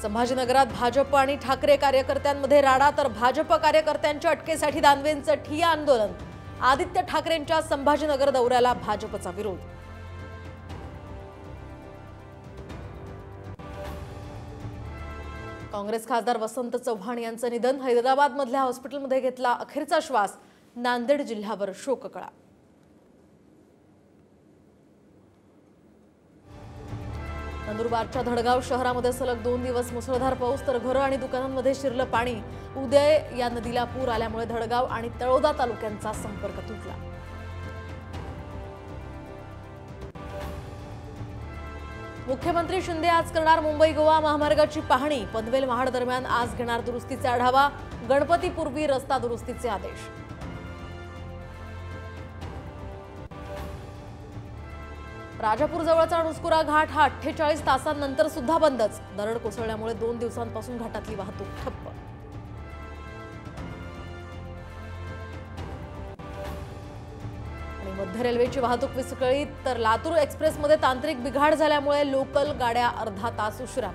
संभाजीनगरात भाजप आणि ठाकरे कार्यकर्त्यांमध्ये राडा, तर भाजप कार्यकर्त्यांच्या अटकेसाठी दानवेंचं ठिय्या आंदोलन। आदित्य ठाकरेंच्या संभाजीनगर दौऱ्याला भाजपचा विरोध। काँग्रेस खासदार वसंत चव्हाण यांचं निधन। हैदराबादमधल्या हॉस्पिटलमध्ये घेतला अखेरचा श्वास। नांदेड जिल्ह्यावर शोककळा। नंदुरबारच्या धडगाव शहरामध्ये सलग 2 दिवस मुसळधार पाऊस, तर घरं आणि दुकानांमध्ये शिरलं पाणी। उदय या नदीला पूर आल्यामुळे धडगाव आणि तळोदा तालुक्यांचा संपर्क तुटला। मुख्यमंत्री शिंदे आज करणार मुंबई गोवा महामार्गाची पाहणी। पनवेल महाड दरम्यान आज घेणार दुरुस्तीचा आढावा। गणपतीपूर्वी रस्ता दुरुस्तीचे आदेश। राजापूर जवळचा नुस्कुरा घाट हा 48 तासांनंतर सुद्धा बंदच। दरड कोसळल्यामुळे 2 दिवसांपासून घाटातली वाहतूक ठप्प। आणि मध्य रेल्वेची वाहतूक विस्कळीत, तर लातूर एक्सप्रेसमध्ये तांत्रिक बिघाड झाल्यामुळे लोकल गाड्या अर्धा तास उशिरा।